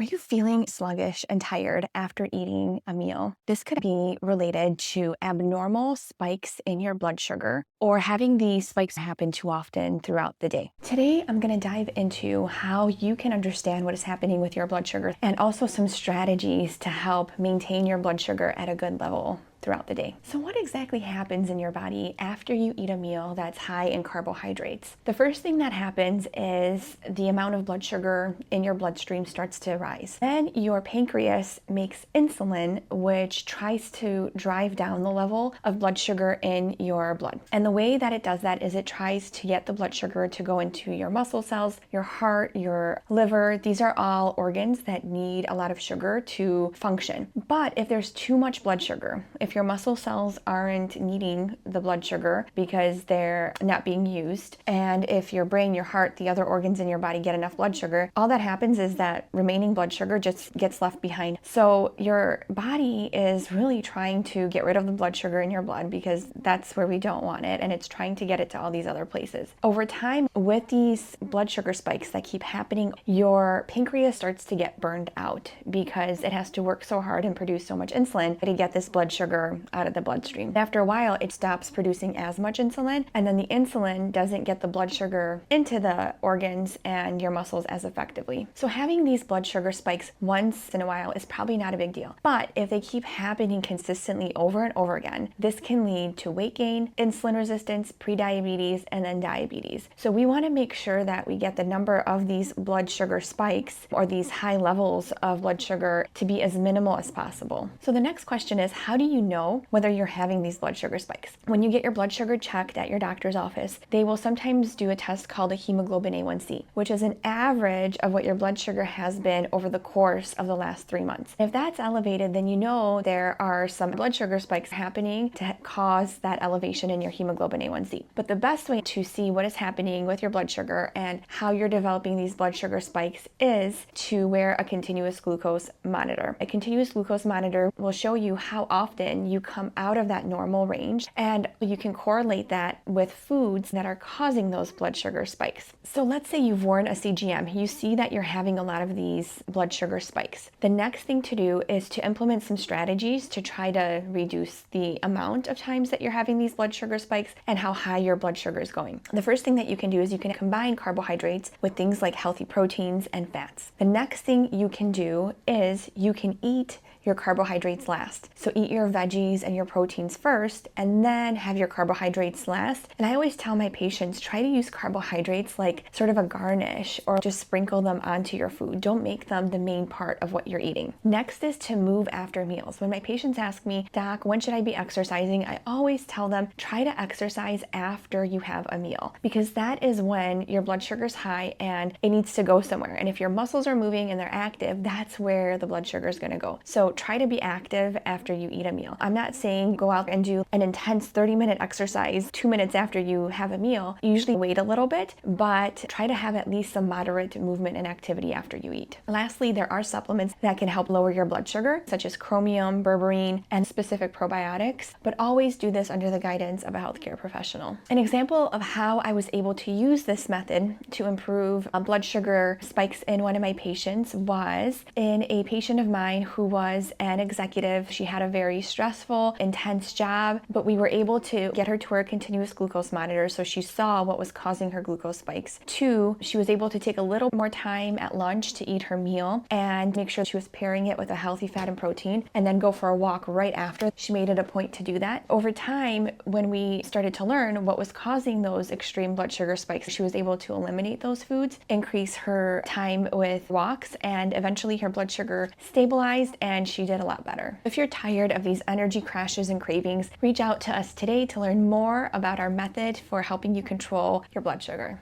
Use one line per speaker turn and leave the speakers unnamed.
Are you feeling sluggish and tired after eating a meal? This could be related to abnormal spikes in your blood sugar or having these spikes happen too often throughout the day. Today, I'm going to dive into how you can understand what is happening with your blood sugar and also some strategies to help maintain your blood sugar at a good level throughout the day. So what exactly happens in your body after you eat a meal that's high in carbohydrates? The first thing that happens is the amount of blood sugar in your bloodstream starts to rise. Then your pancreas makes insulin, which tries to drive down the level of blood sugar in your blood. And the way that it does that is it tries to get the blood sugar to go into your muscle cells, your heart, your liver. These are all organs that need a lot of sugar to function. But if there's too much blood sugar, if your muscle cells aren't needing the blood sugar because they're not being used, and if your brain, your heart, the other organs in your body get enough blood sugar, all that happens is that remaining blood sugar just gets left behind. So your body is really trying to get rid of the blood sugar in your blood because that's where we don't want it, and it's trying to get it to all these other places. Over time, with these blood sugar spikes that keep happening, your pancreas starts to get burned out because it has to work so hard and produce so much insulin to get this blood sugar out of the bloodstream. After a while, it stops producing as much insulin, and then the insulin doesn't get the blood sugar into the organs and your muscles as effectively. So having these blood sugar spikes once in a while is probably not a big deal. But if they keep happening consistently over and over again, this can lead to weight gain, insulin resistance, prediabetes, and then diabetes. So we want to make sure that we get the number of these blood sugar spikes or these high levels of blood sugar to be as minimal as possible. So the next question is, how do you know whether you're having these blood sugar spikes? When you get your blood sugar checked at your doctor's office, they will sometimes do a test called a hemoglobin A1C, which is an average of what your blood sugar has been over the course of the last 3 months. If that's elevated, then you know there are some blood sugar spikes happening to cause that elevation in your hemoglobin A1C. But the best way to see what is happening with your blood sugar and how you're developing these blood sugar spikes is to wear a continuous glucose monitor. A continuous glucose monitor will show you how often you come out of that normal range, and you can correlate that with foods that are causing those blood sugar spikes. So let's say you've worn a CGM, you see that you're having a lot of these blood sugar spikes. The next thing to do is to implement some strategies to try to reduce the amount of times that you're having these blood sugar spikes and how high your blood sugar is going. The first thing that you can do is you can combine carbohydrates with things like healthy proteins and fats. The next thing you can do is you can eat your carbohydrates last. So eat your veggies and your proteins first, and then have your carbohydrates last. And I always tell my patients, try to use carbohydrates like sort of a garnish, or just sprinkle them onto your food. Don't make them the main part of what you're eating. Next is to move after meals. When my patients ask me, Doc, when should I be exercising? I always tell them, try to exercise after you have a meal, because that is when your blood sugar is high and it needs to go somewhere. And if your muscles are moving and they're active, that's where the blood sugar is going to go. So try to be active after you eat a meal. I'm not saying go out and do an intense 30-minute exercise 2 minutes after you have a meal. Usually wait a little bit, but try to have at least some moderate movement and activity after you eat. Lastly, there are supplements that can help lower your blood sugar, such as chromium, berberine, and specific probiotics, but always do this under the guidance of a healthcare professional. An example of how I was able to use this method to improve blood sugar spikes in one of my patients was in a patient of mine who was an executive. She had a very stressful, intense job, but we were able to get her to her continuous glucose monitor so she saw what was causing her glucose spikes. 2, she was able to take a little more time at lunch to eat her meal and make sure she was pairing it with a healthy fat and protein, and then go for a walk right after. She made it a point to do that. Over time, when we started to learn what was causing those extreme blood sugar spikes, she was able to eliminate those foods, increase her time with walks, and eventually her blood sugar stabilized and she did a lot better. If you're tired of these energy crashes and cravings, reach out to us today to learn more about our method for helping you control your blood sugar.